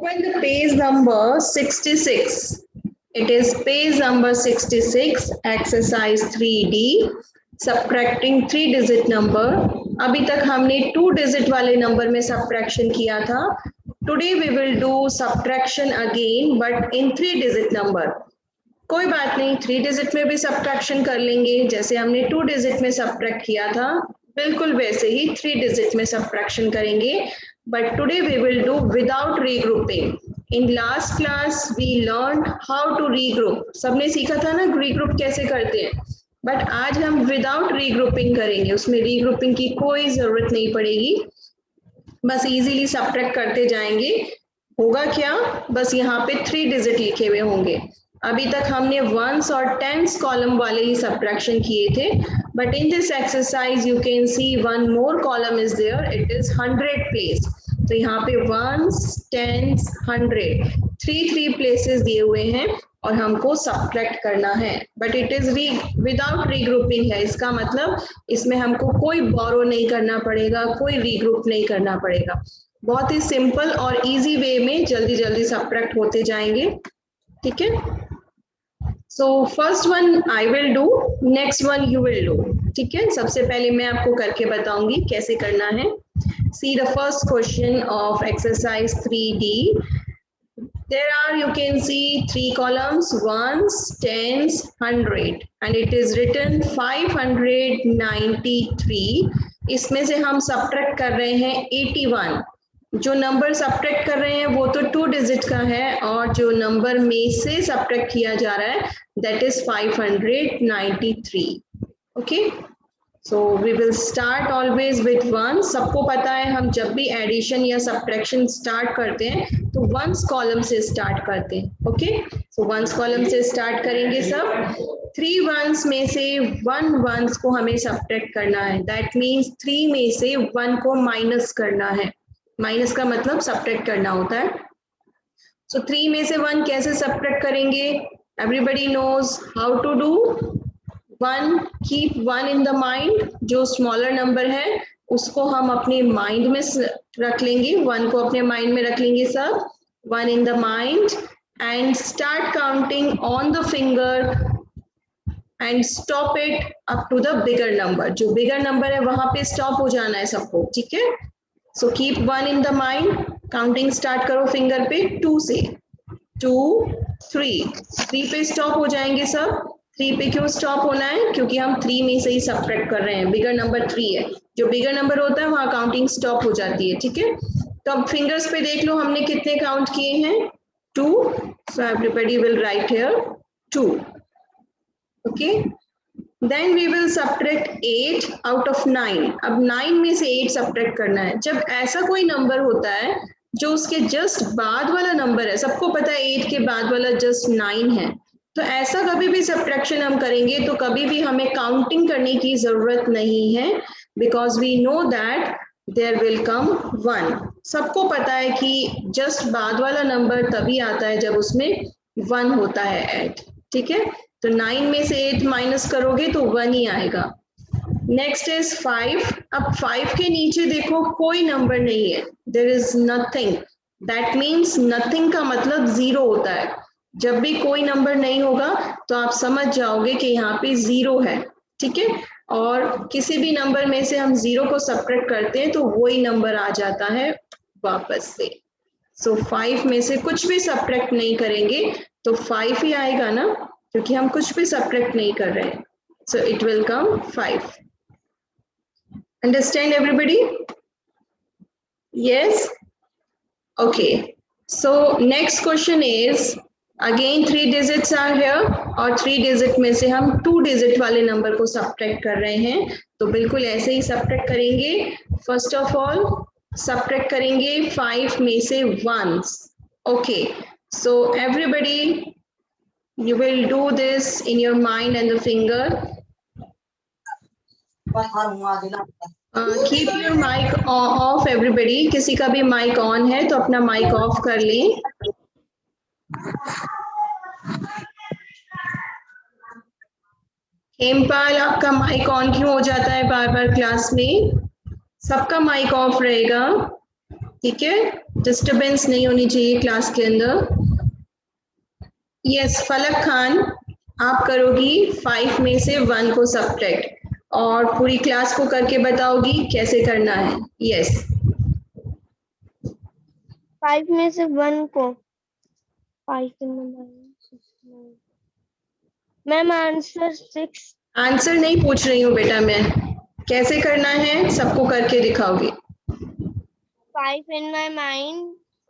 Open the page number 66. It is page number 66, exercise 3D, subtracting 3 digit number. अभी तक हमने 2 digit वाले number में subtraction किया था. Today we will do subtraction again, but in 3 digit number. कोई बात नहीं, 3 digit में भी subtraction कर लेंगे, जैसे हमने 2 digit में subtract किया था, बिल्कुल वैसे ही 3 digit में subtraction करेंगे. But today we will do without regrouping. In last class we learned how to regroup. सबने सीखा था ना regroup कैसे करते हैं. But आज हम without regrouping करेंगे. उसमें regrouping की कोई जरूरत नहीं पड़ेगी. बस easily subtract करते जाएंगे. होगा क्या? बस यहाँ पे 3 digit लिखे हुए होंगे. अभी तक हमने ones और tens column वाले ही subtraction किए थे. But in this exercise you can see one more column is there. It is 100 place. तो यहाँ पे ones, tens, 100 3 places दिए हुए हैं और हमको subtract करना है. But it is without regrouping है. इसका मतलब इसमें हमको कोई borrow नहीं करना पड़ेगा, कोई regroup नहीं करना पड़ेगा. बहुत ही simple और easy way में जल्दी जल्दी subtract होते जाएंगे. ठीक है? So first one I will do, next one you will do. ठीक है, सबसे पहले मैं आपको करके बताऊंगी कैसे करना है. See the first question of exercise 3D. There are, you can see 3 columns, ones, tens, 100, and it is written 593. इसमें से हम subtract कर रहे हैं 81. जो नंबर सब्ट्रैक्ट कर रहे हैं वो तो 2 डिजिट का है और जो नंबर में से सब्ट्रैक्ट किया जा रहा है that is 593. Okay, so we will start always with one. सबको पता है हम जब भी एडिशन या सब्ट्रैक्शन स्टार्ट करते हैं तो वंस कॉलम से स्टार्ट करते हैं. ओके, सो वंस कॉलम से स्टार्ट करेंगे सब. 3 वंस में से 1 वंस को हमें सब्ट्रैक्ट करना है. दैट मीन्स 3 में से 1 को माइनस करना है. माइनस का मतलब सब्ट्रैक्ट करना होता है. सो 3 में से 1 कैसे सब्ट्रैक्ट करेंगे? Everybody knows how to do. 1, keep 1 in the mind. जो स्मॉलर नंबर है उसको हम अपने माइंड में रख लेंगे. 1 को अपने माइंड में रख लेंगे सब. 1 in the mind and start counting on the finger and stop it up to the bigger number. जो बिगर नंबर है वहां पे स्टॉप हो जाना है सबको. ठीक है, so keep 1 in the mind. Counting start करो फिंगर पे 2 से. 2, 3 पे स्टॉप हो जाएंगे सब. 3 पे क्यों स्टॉप होना है? क्योंकि हम 3 में से ही सब्ट्रैक्ट कर रहे हैं. बिगर नंबर 3 है. जो बिगर नंबर होता है वहां काउंटिंग स्टॉप हो जाती है. ठीक है, तो अब फिंगर्स पे देख लो हमने कितने काउंट किए हैं. 2. So everybody will write here 2. Okay, Then we will subtract 8 out of 9. अब 9 में से 8 subtract करना है. जब ऐसा कोई नंबर होता है जो उसके जस्ट बाद वाला नंबर है, सबको पता है 8 के बाद वाला जस्ट 9 है, तो ऐसा कभी भी subtraction हम करेंगे तो कभी भी हमें काउंटिंग करने की जरूरत नहीं है. because we know that there will come 1. सबको पता है कि जस्ट बाद वाला नंबर तभी आता है जब उसमें 1 होता है ऐड. ठीक है, तो 9 में से 8 माइनस करोगे तो 1 ही आएगा. Next is 5. अब 5 के नीचे देखो कोई नंबर नहीं है. There is nothing. That means nothing का मतलब 0 होता है. जब भी कोई नंबर नहीं होगा तो आप समझ जाओगे कि यहाँ पे 0 है. ठीक है, और किसी भी नंबर में से हम 0 को सब्ट्रैक्ट करते हैं तो वही नंबर आ जाता है वापस से. सो 5 में से कुछ भी सब्ट्रैक्ट नहीं करेंगे तो 5 ही आएगा ना, क्योंकि हम कुछ भी सब्ट्रैक्ट नहीं कर रहे हैं. So it will come 5. Understand everybody? Yes, okay. So next question is again 3 digits are here और 3 डिजिट में से हम 2 डिजिट वाले नंबर को सब्ट्रैक्ट कर रहे हैं. तो बिल्कुल ऐसे ही सब्ट्रैक्ट करेंगे. फर्स्ट ऑफ ऑल सब्ट्रैक्ट करेंगे 5 में से 1s. Okay, so everybody you will do this in your mind and the finger. Keep your mic off everybody. किसी का भी mic on है तो अपना mic off कर लें. हेमपाल, आपका mic on क्यों हो जाता है बार बार क्लास में? सबका mic off रहेगा. ठीक है, डिस्टरबेंस नहीं होनी चाहिए क्लास के अंदर। यस फलक खान, आप करोगी 5 में से 1 को सब्ट्रैक्ट और पूरी क्लास को करके बताओगी कैसे करना है। यस 5 में से 1 को 5 मैम आंसर 6। आंसर नहीं पूछ रही हूँ बेटा मैं, कैसे करना है सबको करके दिखाओगी। 5 in my mind।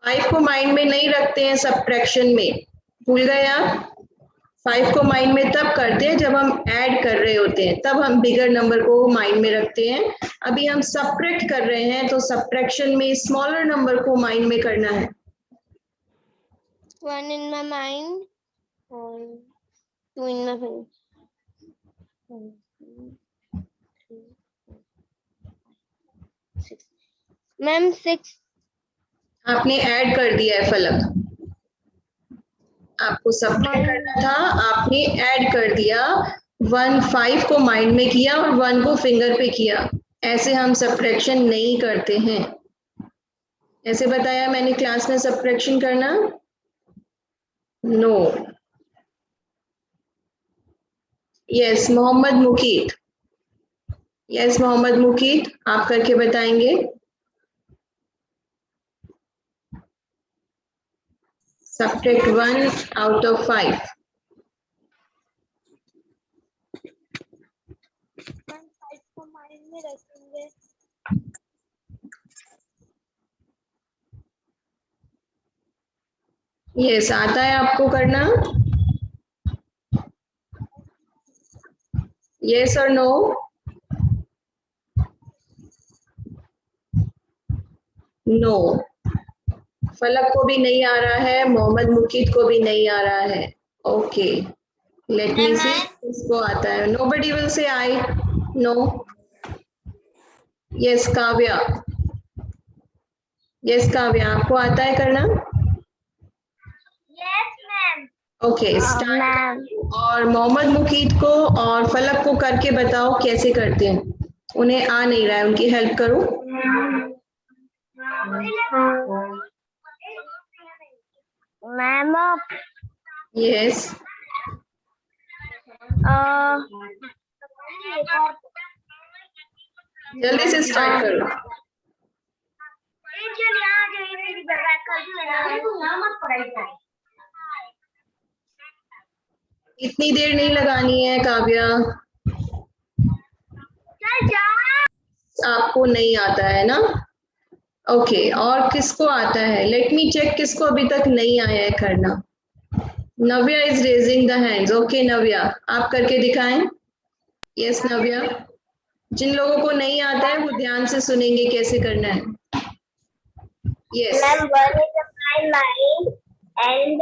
5 को माइंड में नहीं रखते हैं सब्ट्रैक्शन में, भूल गए आप। 5 को माइंड में तब करते हैं जब हम ऐड कर रहे होते हैं, तब हम बिगर नंबर को माइंड में रखते हैं। अभी हम सब्ट्रैक्ट कर रहे हैं तो सब्ट्रैक्शन में स्मॉलर नंबर को माइंड में करना है। 1 in my mind और 2 in my face। मैम 6। आपने ऐड कर दिया है फलक, आपको सब्ट्रैक्ट करना था, आपने ऐड कर दिया। 1 5 को माइंड में किया और 1 को फिंगर पे किया। ऐसे हम सब्ट्रैक्शन नहीं करते हैं। ऐसे बताया मैंने क्लास में सब्ट्रैक्शन करना? No. Yes Mohammad Muqeet, yes Mohammad Muqeet, आप करके बताएंगे। Subtract 1 out of 5। 5 को माइंड में रखेंगे। यस आता है आपको करना? यस और नो? नो, फलक को भी नहीं आ रहा है, मोहम्मद मुकीत को भी नहीं आ रहा है। ओके लेट मी सी किसको आता है। Nobody will say I. No. Yes Kavya, yes Kavya आपको आता है करना? Yes ma'am. Okay start. और मोहम्मद मुकीत को और फलक को करके बताओ कैसे करते हैं, उन्हें आ नहीं रहा है, उनकी हेल्प करो। मैम यस जल्दी से स्टार्ट करो। इतनी देर नहीं लगानी है काव्या, आपको नहीं आता है ना? ओके और किसको आता है? लेट मी चेक किसको अभी तक नहीं आया है करना। Navya is raising the hands. Okay Navya आप करके दिखाएं। यस नव्या, जिन लोगों को नहीं आता है वो ध्यान से सुनेंगे कैसे करना है। Yes ma'am 1 is my mind and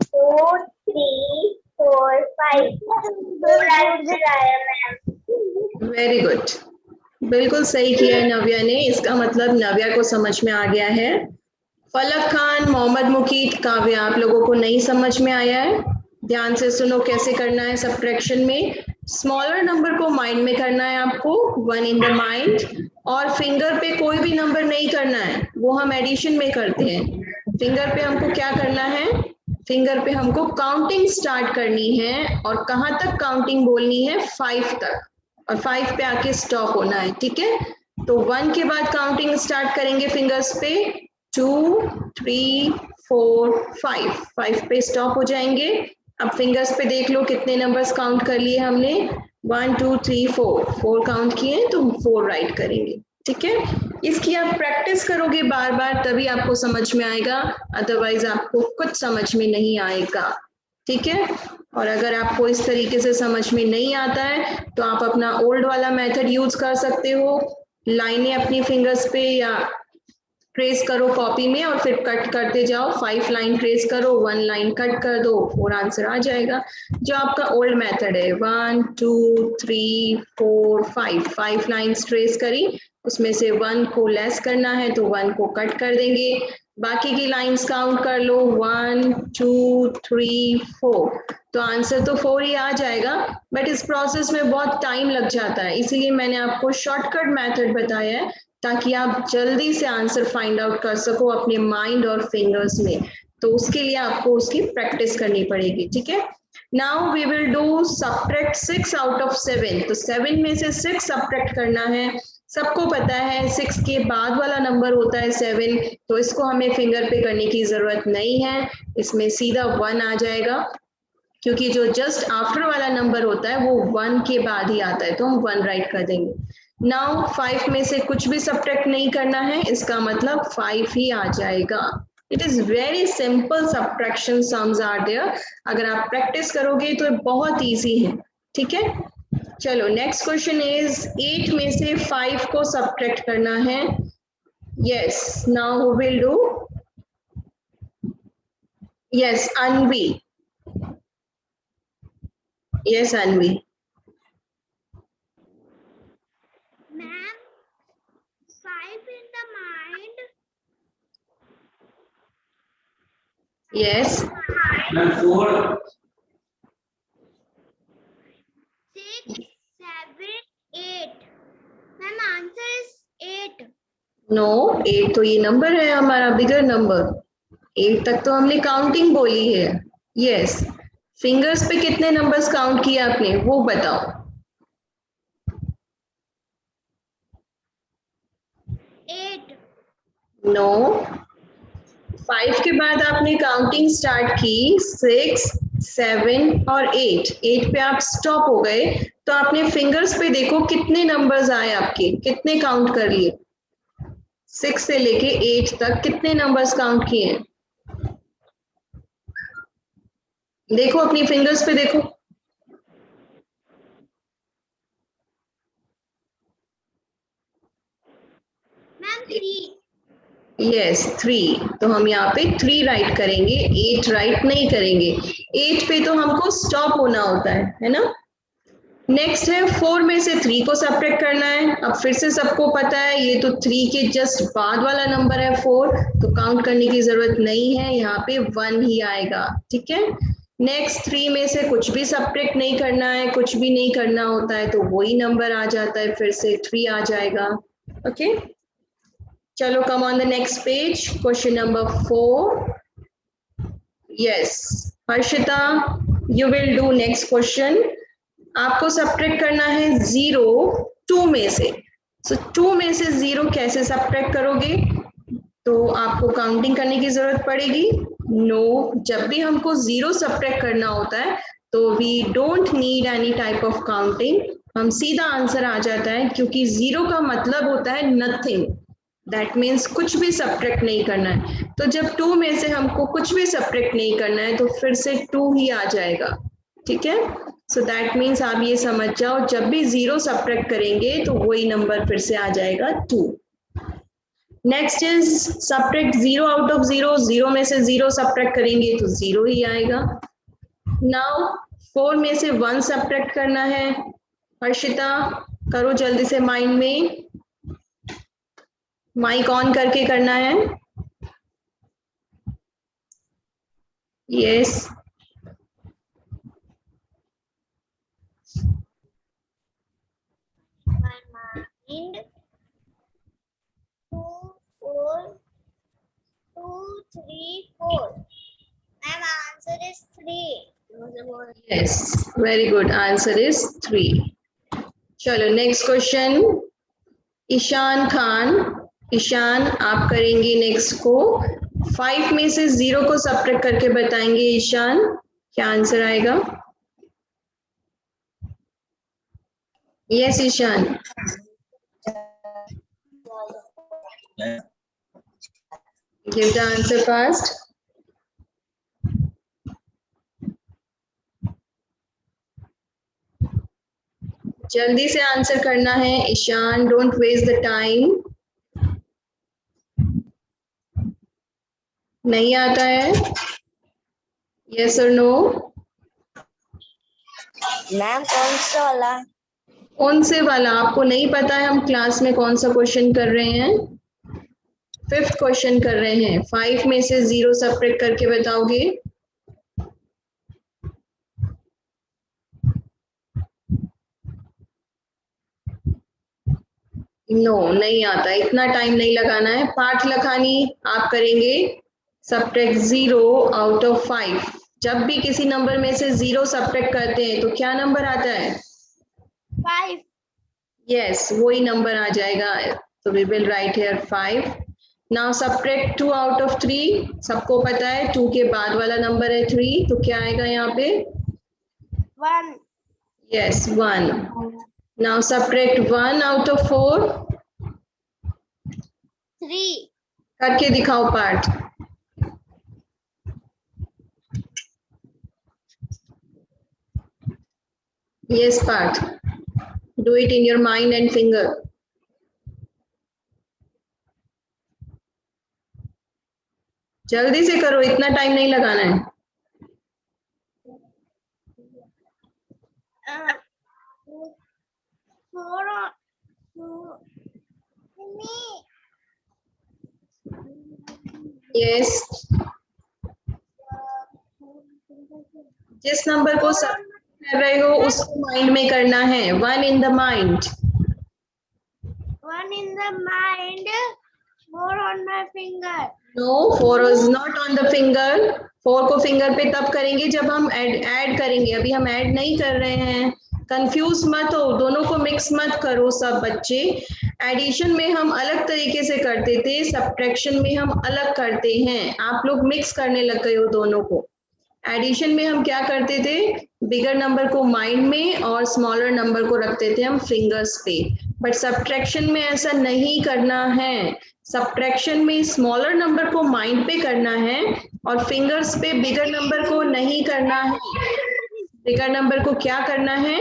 2 3 4 5 4 answer आया मैम। वेरी गुड, बिल्कुल सही किया है नव्या ने, इसका मतलब नव्या को समझ में आ गया है। फलक खान, मोहम्मद मुकीत, काव्या आप लोगों को नहीं समझ में आया है? ध्यान से सुनो कैसे करना है सब्ट्रैक्शन में। स्मॉलर नंबर को माइंड में करना है आपको, 1 इन द माइंड, और फिंगर पे कोई भी नंबर नहीं करना है, वो हम एडिशन में करते हैं। फिंगर पे हमको क्या करना है? फिंगर पे हमको काउंटिंग स्टार्ट करनी है और कहाँ तक काउंटिंग बोलनी है? 5 तक, और 5 पे आके स्टॉप होना है। ठीक है, तो 1 के बाद काउंटिंग स्टार्ट करेंगे फिंगर्स पे, 2 3 4 5, 5 पे स्टॉप हो जाएंगे। अब फिंगर्स पे देख लो कितने नंबर्स काउंट कर लिए हमने, 1 2 3 4 काउंट किए तो 4 राइट करेंगे। ठीक है, इसकी आप प्रैक्टिस करोगे बार बार तभी आपको समझ में आएगा, अदरवाइज आपको कुछ समझ में नहीं आएगा। ठीक है, और अगर आपको इस तरीके से समझ में नहीं आता है तो आप अपना ओल्ड वाला मेथड यूज कर सकते हो। लाइनें अपनी फिंगर्स पे या ट्रेस करो कॉपी में और फिर कट करते जाओ। 5 लाइन ट्रेस करो, 1 लाइन कट कर दो, 4 आंसर आ जाएगा। जो आपका ओल्ड मेथड है, 1 2 3 4 5 लाइन्स ट्रेस करी, उसमें से 1 को लेस करना है तो 1 को कट कर देंगे, बाकी की लाइंस काउंट कर लो, 1 2 3 4, तो आंसर तो 4 ही आ जाएगा। बट इस प्रोसेस में बहुत टाइम लग जाता है, इसीलिए मैंने आपको शॉर्टकट मेथड बताया है ताकि आप जल्दी से आंसर फाइंड आउट कर सको अपने माइंड और फिंगर्स में। तो उसके लिए आपको उसकी प्रैक्टिस करनी पड़ेगी, ठीक है। Now we will do subtract 6 out of 7। तो 7 में से 6 सबट्रैक्ट करना है। सबको पता है 6 के बाद वाला नंबर होता है 7, तो इसको हमें फिंगर पे करने की जरूरत नहीं है, इसमें सीधा 1 आ जाएगा, क्योंकि जो जस्ट आफ्टर वाला नंबर होता है वो 1 के बाद ही आता है, तो हम 1 राइट कर देंगे। नाउ 5 में से कुछ भी सब्ट्रैक्ट नहीं करना है, इसका मतलब 5 ही आ जाएगा। It is very simple, subtraction sums are there. अगर आप प्रैक्टिस करोगे तो बहुत इजी है, ठीक है। चलो नेक्स्ट क्वेश्चन इज 8 में से 5 को सब्ट्रैक्ट करना है। Yes, now will do. Yes Anvi, yes Anvi. Ma'am, 5 in the mind. Yes. 6, 7, 8. Ma'am, answer is 8. No, 8 तो ये नंबर है हमारा बिगर नंबर। 8 तक तो हमने काउंटिंग बोली है। यस, फिंगर्स पे कितने नंबर्स काउंट किए आपने वो बताओ। 8. नो, 5 के बाद आपने काउंटिंग स्टार्ट की 6, 7 और 8। 8 पे आप स्टॉप हो गए, तो आपने फिंगर्स पे देखो कितने नंबर्स आए आपके, कितने काउंट कर लिए। 6 से लेके 8 तक कितने नंबर्स काउंट किए, देखो अपनी फिंगर्स पे देखो। Ma'am, 3. यस 3, तो हम यहाँ पे 3 राइट करेंगे, 8 राइट नहीं करेंगे। 8 पे तो हमको स्टॉप होना होता है ना। नेक्स्ट है 4 में से 3 को सब्ट्रैक्ट करना है। अब फिर से सबको पता है ये तो 3 के जस्ट बाद वाला नंबर है 4, तो काउंट करने की जरूरत नहीं है, यहाँ पे 1 ही आएगा, ठीक है। नेक्स्ट 3 में से कुछ भी सब्ट्रैक्ट नहीं करना है, कुछ भी नहीं करना होता है, तो वही नंबर आ जाता है, फिर से 3 आ जाएगा, ओके। चलो come on the next page, question number 4। Yes Harshita, you will do next question. आपको सब्ट्रैक्ट करना है 0 2 में से। सो 2 में से 0 कैसे सब्ट्रैक्ट करोगे, तो आपको काउंटिंग करने की जरूरत पड़ेगी। नो, जब भी हमको 0 सब्ट्रैक्ट करना होता है तो we don't need any type of counting, हम सीधा आंसर आ जाता है, क्योंकि 0 का मतलब होता है नथिंग, दैट मीन्स कुछ भी सब्ट्रैक्ट नहीं करना है। तो जब 2 में से हमको कुछ भी सब्ट्रैक्ट नहीं करना है तो फिर से 2 ही आ जाएगा, ठीक है। सो दैट मीन्स आप ये समझ जाओ, जब भी 0 सब्ट्रैक्ट करेंगे तो वही नंबर फिर से आ जाएगा 2। Next is subtract 0 out of 0। 0 में से 0 सब्ट्रैक्ट करेंगे तो 0 ही आएगा। नाउ 4 में से 1 सब्ट्रैक्ट करना है। हर्षिता करो जल्दी से, माइंड में माइक ऑन करके करना है। Yes My mind. 2, 4, 2, 3, 4. Ma'am, answer is 3. Yes very good, answer is 3। चलो नेक्स्ट क्वेश्चन, ईशान खान। ईशान आप करेंगे नेक्स्ट को। 5 में से 0 को सब्ट्रैक्ट करके बताएंगे ईशान, क्या आंसर आएगा। Yes Ishan. Give the answer fast. जल्दी से आंसर करना है Ishan, don't waste the time. नहीं आता है, यस और नो। मैम कौन सा वाला? कौन से वाला आपको नहीं पता है, हम क्लास में कौन सा क्वेश्चन कर रहे हैं, 5th क्वेश्चन कर रहे हैं। 5 में से 0 सब्ट्रैक्ट करके बताओगे। नो नहीं आता, इतना टाइम नहीं लगाना है। पाठ लखानी आप करेंगे सब्ट्रैक्ट 0 आउट ऑफ 5। जब भी किसी नंबर में से 0 सब्ट्रैक्ट करते हैं तो क्या नंबर आता है? 5. यस, वही नंबर आ जाएगा। तो we will write here 5। Now subtract 2 out of 3। सबको पता है 2 के बाद वाला नंबर है 3, तो क्या आएगा यहाँ पे? 1. Yes 1। Now subtract 1 out of 4। 3. करके दिखाओ part. Yes, Parth. Do it in your mind and finger. जल्दी से करो, इतना टाइम नहीं लगाना है। 4. Yes. जिस नंबर को सब कर रहे हो उसको माइंड में करना है। 1 in the mind. 1 in the mind. 4 on my finger. No, 4 is not on the finger. 4 को फिंगर पे तब करेंगे जब हम ऐड करेंगे। अभी हम ऐड नहीं कर रहे हैं। कंफ्यूज मत हो, दोनों को मिक्स मत करो सब बच्चे। एडिशन में हम अलग तरीके से करते थे, सब्ट्रैक्शन में हम अलग करते हैं। आप लोग मिक्स करने लग गए हो दोनों को। एडिशन में हम क्या करते थे, बिगर नंबर को माइंड में और स्मॉलर नंबर को रखते थे हम फिंगर्स पे। बट सब्ट्रैक्शन में ऐसा नहीं करना है। सब्ट्रैक्शन में स्मॉलर नंबर को माइंड पे करना है और फिंगर्स पे बिगर नंबर को नहीं करना है। बिगर नंबर को क्या करना है,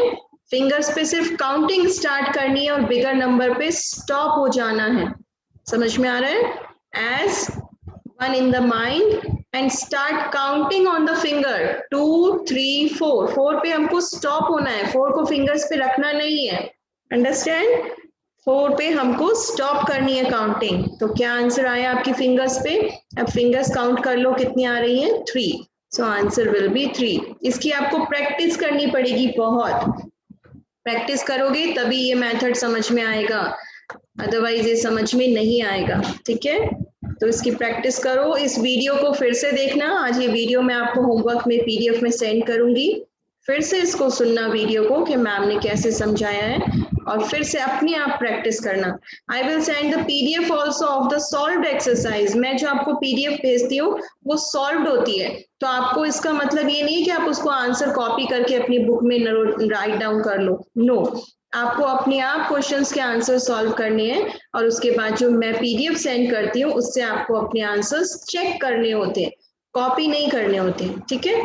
फिंगर्स पे सिर्फ काउंटिंग स्टार्ट करनी है और बिगर नंबर पे स्टॉप हो जाना है। समझ में आ रहा है? As 1 in the mind and start counting on the finger 2 3 4। 4 पे हमको स्टॉप होना है, 4 को फिंगर्स पे रखना नहीं है। अंडरस्टैंड? 4 पे हमको स्टॉप करनी है काउंटिंग। तो क्या आंसर आया आपकी फिंगर्स पे? अब फिंगर्स काउंट कर लो कितनी आ रही है, 3। So answer will be 3। इसकी आपको प्रैक्टिस करनी पड़ेगी, बहुत प्रैक्टिस करोगे तभी ये मेथड समझ में आएगा, अदरवाइज ये समझ में नहीं आएगा। ठीक है, तो इसकी प्रैक्टिस करो। इस वीडियो को फिर से देखना। आज ये वीडियो मैं आपको होमवर्क में पीडीएफ में सेंड करूंगी। फिर से इसको सुनना वीडियो को कि मैम ने कैसे समझाया है, और फिर से अपने आप प्रैक्टिस करना। I will send the PDF also of the solved exercise. मैं जो आपको पीडीएफ भेजती हूँ वो सॉल्व्ड होती है, तो आपको इसका मतलब ये नहीं कि आप उसको आंसर कॉपी करके अपनी बुक में राइट डाउन कर लो। नो, आपको अपने आप क्वेश्चंस के आंसर सॉल्व करने हैं और उसके बाद जो मैं पीडीएफ सेंड करती हूँ उससे आपको अपने आंसर्स चेक करने होते हैं, कॉपी नहीं करने होते हैं। ठीक है,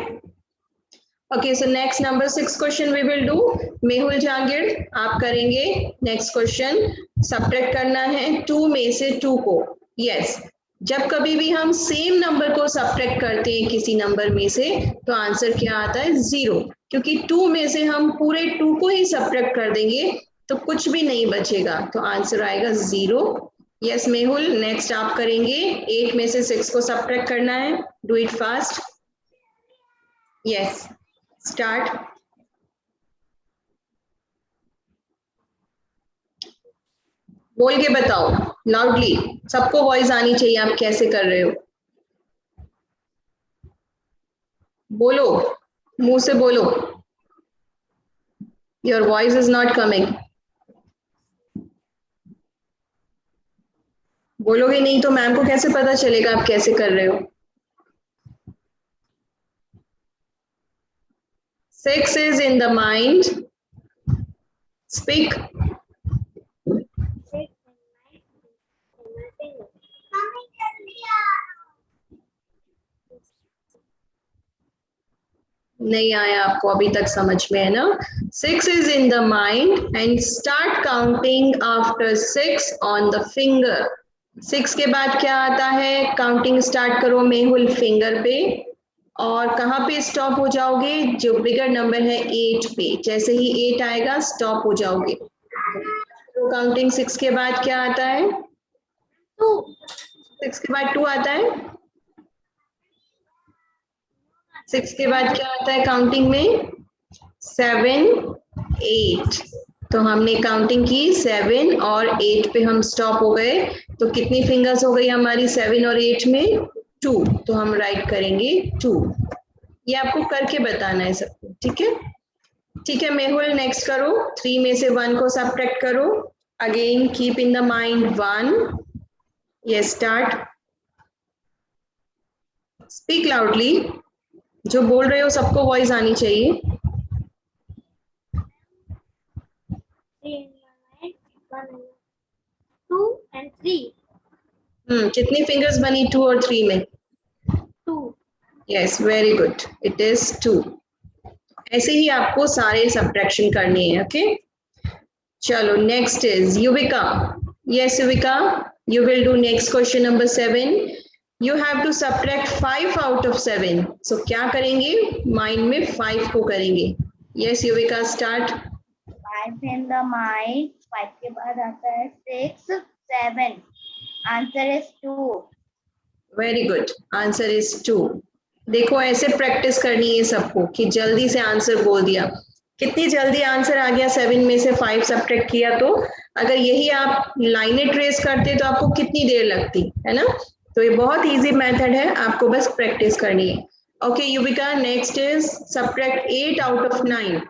okay. So next number 6 question we will do. Mehul Jahangir आप करेंगे नेक्स्ट क्वेश्चन। सब्ट्रैक्ट करना है 2 में से 2 को। यस, जब कभी भी हम सेम नंबर को सब्ट्रैक्ट करते हैं किसी नंबर में से तो आंसर क्या आता है, 0। क्योंकि 2 में से हम पूरे 2 को ही सब्ट्रैक्ट कर देंगे तो कुछ भी नहीं बचेगा, तो आंसर आएगा 0। यस मेहुल, नेक्स्ट आप करेंगे। 8 में से 6 को सब्ट्रैक्ट करना है, do it fast. Yes, start. बोल के बताओ लाउडली, सबको वॉइस आनी चाहिए आप कैसे कर रहे हो। बोलो, मुंह से बोलो। Your voice is not coming. बोलोगे नहीं तो मैम को कैसे पता चलेगा आप कैसे कर रहे हो। 6 is in the mind. Speak. नहीं आया आपको अभी तक समझ में, है ना? 6 is in the mind and start counting after 6 on the finger. 6 के बाद क्या आता है, काउंटिंग स्टार्ट करो मेहुल फिंगर पे, और कहाँ पे स्टॉप हो जाओगे, जो बिगर नंबर है 8 पे। जैसे ही 8 आएगा स्टॉप हो जाओगे। तो काउंटिंग 6 के बाद क्या आता है, 2. 6 के बाद 2 आता है। 6 के बाद क्या आता है काउंटिंग में, 7 8। तो हमने काउंटिंग की 7 और 8 पे हम स्टॉप हो गए, तो कितनी फिंगर्स हो गई हमारी 7 और 8 में? 2। तो हम राइट करेंगे 2। ये आपको करके बताना है सबको, ठीक है? ठीक है मेहुल, नेक्स्ट करो। 3 में से 1 को सब्ट्रैक्ट करो। Again keep in the mind 1। Yes, start. Speak loudly, जो बोल रहे हो सबको वॉइस आनी चाहिए। 2 and 3. कितनी फिंगर्स बनी 2 और 3 में? 2. Yes, very good, it is 2। ऐसे ही आपको सारे सब्ट्रैक्शन करने हैं, ओके? चलो next is Yuvika. Yes Yuvika, you will do next question number 7। You have to subtract 5 out of 7। सो क्या करेंगे? माइंड में 5 को करेंगे। Yes Yuvika, start. 5 in the mind. 5 के बाद आता है 6, 7. Answer is 2. Very good, answer is 2। देखो ऐसे प्रैक्टिस करनी है सबको कि जल्दी से आंसर बोल दिया। कितनी जल्दी आंसर आ गया 7 में से 5 सब्ट्रैक्ट किया। तो अगर यही आप लाइनें ट्रेस करते तो आपको कितनी देर लगती है ना? तो ये बहुत इजी मेथड है, आपको बस प्रैक्टिस करनी है। Okay Yuvika, next is subtract 8 out of 9।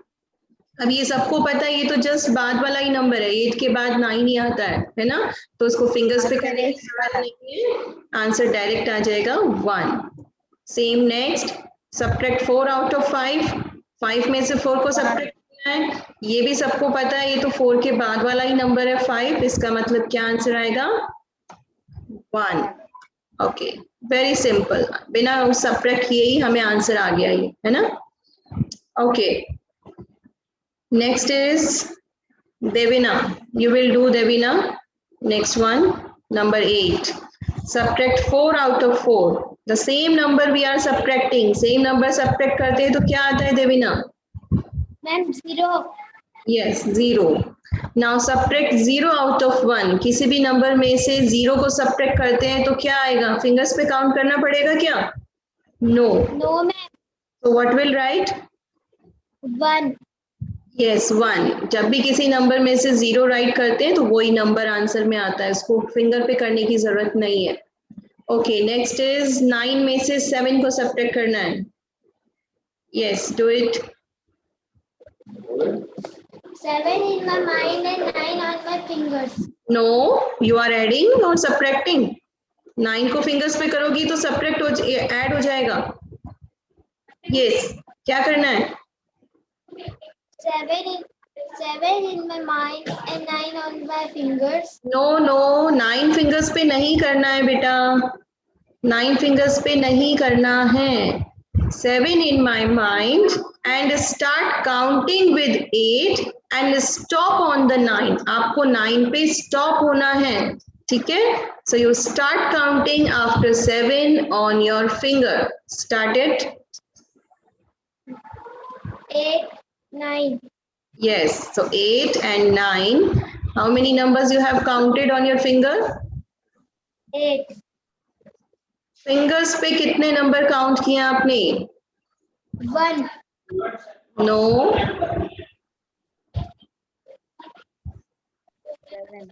अब ये सबको पता है, ये तो जस्ट बाद वाला ही नंबर है, 8 के बाद 9 ही आता है ना? तो उसको फिंगर्स पे करने की जरूरत नहीं है, आंसर डायरेक्ट आ जाएगा 1। Same next, subtract 4 out of 5। 5 में से 4 को सब्ट्रैक्ट करना है, ये भी सबको पता है, ये तो 4 के बाद वाला ही नंबर है 5। इसका मतलब क्या आंसर आएगा? 1। ओके, वेरी सिंपल, बिना सब्ट्रैक्ट किए ही हमें आंसर आ गया ये, है ना? Okay, next is Devina. You will do Devina. Next one, number 8. Subtract 4 out of 4. The same number we are subtracting. Same number subtract करते हैं तो क्या आता है Devina? Ma'am, 0. Yes, 0. Now subtract 0 out of 1. किसी भी नंबर में से 0 को subtract करते हैं तो क्या आएगा? फिंगर्स पे काउंट करना पड़ेगा क्या? No. No, ma'am. So what will write? 1. Yes 1। जब भी किसी नंबर में से 0 राइट करते हैं तो वही नंबर आंसर में आता है, उसको फिंगर पे करने की जरूरत नहीं है। ओके, नेक्स्ट इज 9 में से 7 को सब्ट्रैक्ट करना है। Yes, do it. 7 in my mind and 9 on my fingers. No, you are adding और सब्ट्रैक्टिंग। 9 को फिंगर्स पे करोगी तो सब्ट्रैक्ट ऐड हो जाएगा। यस, क्या करना है? 7 in my mind and 9 on my fingers. No no, 9 fingers पे नहीं करना है बेटा, 9 फिंगर्स पे नहीं करना है। 7 in my mind and start counting with 8 and stop on the 9. आपको 9 पे स्टॉप होना है, ठीक है? So you start counting after 7 on your finger. Start it. 8, 9. Yes, so 8 and 9. How many numbers you have counted on your finger? 8. Fingers पे कितने number count किए आपने? 1. नो, 7.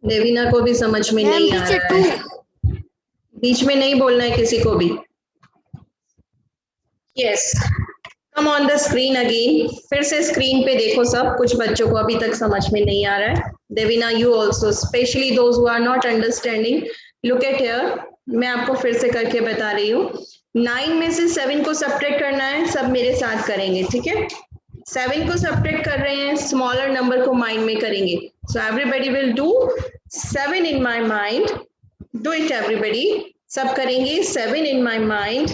देवीना को भी समझ में नहीं आ रहा है, बीच में नहीं बोलना है किसी को भी। Yes, come on the screen again. फिर से स्क्रीन पे देखो सब, कुछ बच्चों को अभी तक समझ में नहीं आ रहा है। Devina, you also, specially those who are not understanding, look at here. मैं आपको फिर से करके बता रही हूँ। 9 में से 7 को सब्ट्रैक्ट करना है, सब मेरे साथ करेंगे, ठीक है? 7 को सब्ट्रैक्ट कर रहे हैं, स्मॉलर नंबर को माइंड में करेंगे। So everybody will do 7 in my mind. Do it everybody, सब करेंगे 7 इन माई माइंड।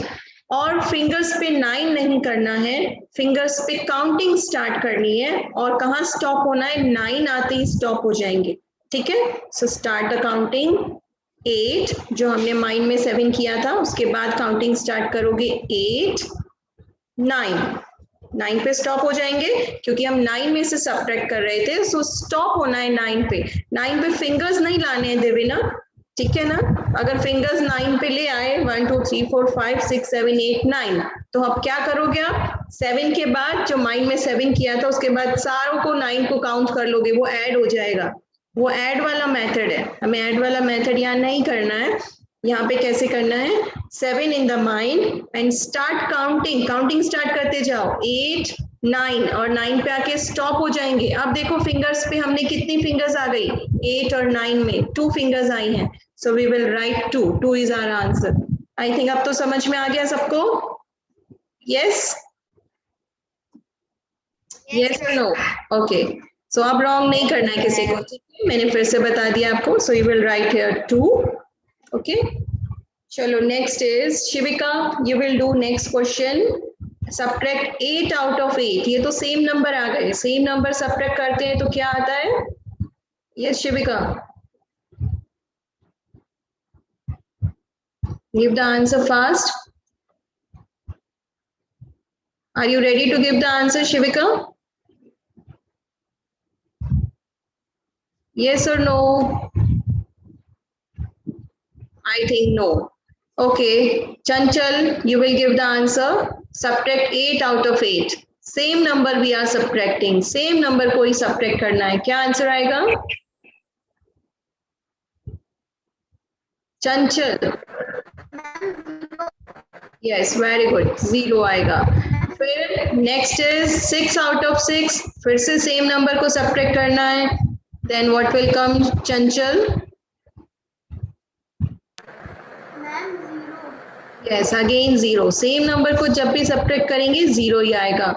और फिंगर्स पे 9 नहीं करना है, फिंगर्स पे काउंटिंग स्टार्ट करनी है। और कहाँ स्टॉप होना है? 9 आते ही स्टॉप हो जाएंगे, ठीक है? So start the counting. 8 जो हमने माइंड में 7 किया था, उसके बाद काउंटिंग स्टार्ट करोगे 8, 9। 9 पे स्टॉप हो जाएंगे क्योंकि हम 9 में से सब्ट्रैक्ट कर रहे थे, सो स्टॉप होना है 9 पे। 9 पे फिंगर्स नहीं लाने हैं देवीना, ठीक है ना? अगर फिंगर्स 9 पे ले आए 1 2 3 4 5 6 7 8 9, तो अब क्या करोगे आप 7 के बाद जो माइंड में 7 किया था उसके बाद सारों को 9 को काउंट कर लोगे, वो ऐड हो जाएगा। वो ऐड वाला मेथड है, हमें ऐड वाला मेथड यहाँ नहीं करना है। यहाँ पे कैसे करना है, 7 इन the mind and start counting, counting start करते जाओ 8 9 और 9 पे आके स्टॉप हो जाएंगे। अब देखो फिंगर्स पे हमने कितनी फिंगर्स आ गई, 8 और 9 में 2 फिंगर्स आई हैं, so we will write 2, 2 is our answer. I think अब तो समझ में आ गया सबको, यस यस और नो, ओके। सो अब रॉन्ग नहीं करना है किसी को, ठीक है, मैंने फिर से बता दिया आपको। So you will write here 2, okay. चलो next is Shivika, you will do next question. Subtract 8 out of 8, ये तो सेम नंबर आ गए, सेम नंबर सब्ट्रैक्ट करते हैं तो क्या आता है, yes Shivika, give the answer fast. Are you ready to give the answer Shivika, yes or no? I think no. Okay, Chanchal, you will give the answer. Subtract 8 out of 8. Same number we are subtracting. Same number को ही subtract करना है। क्या answer आएगा? चंचल, yes, very good. 0 आएगा। फिर next is 6 out of 6. फिर से same number को subtract करना है। Then what will come, Chanchal? Yes, again 0. Same number को जब भी subtract करेंगे 0 ही आएगा।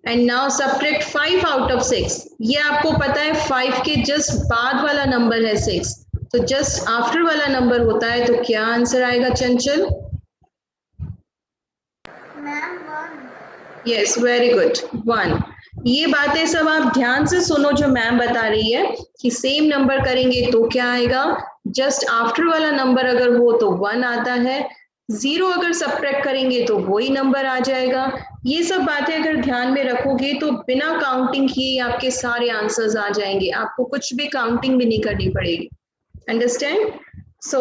And now subtract 5 out of 6. ये आपको पता है 5 के just बाद वाला number है 6, तो just after वाला number होता है, तो क्या आंसर आएगा चंचल? Yes, very good, 1. ये बातें सब आप ध्यान से सुनो जो मैम बता रही है कि सेम नंबर करेंगे तो क्या आएगा, जस्ट आफ्टर वाला नंबर अगर हो तो 1 आता है, 0 अगर सब्ट्रैक्ट करेंगे तो वही नंबर आ जाएगा। ये सब बातें अगर ध्यान में रखोगे तो बिना काउंटिंग किए आपके सारे आंसर्स आ जाएंगे, आपको कुछ भी काउंटिंग भी नहीं करनी पड़ेगी। Understand? So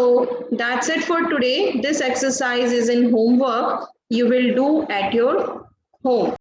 that's it for today. This exercise is in homework. You will do at your home.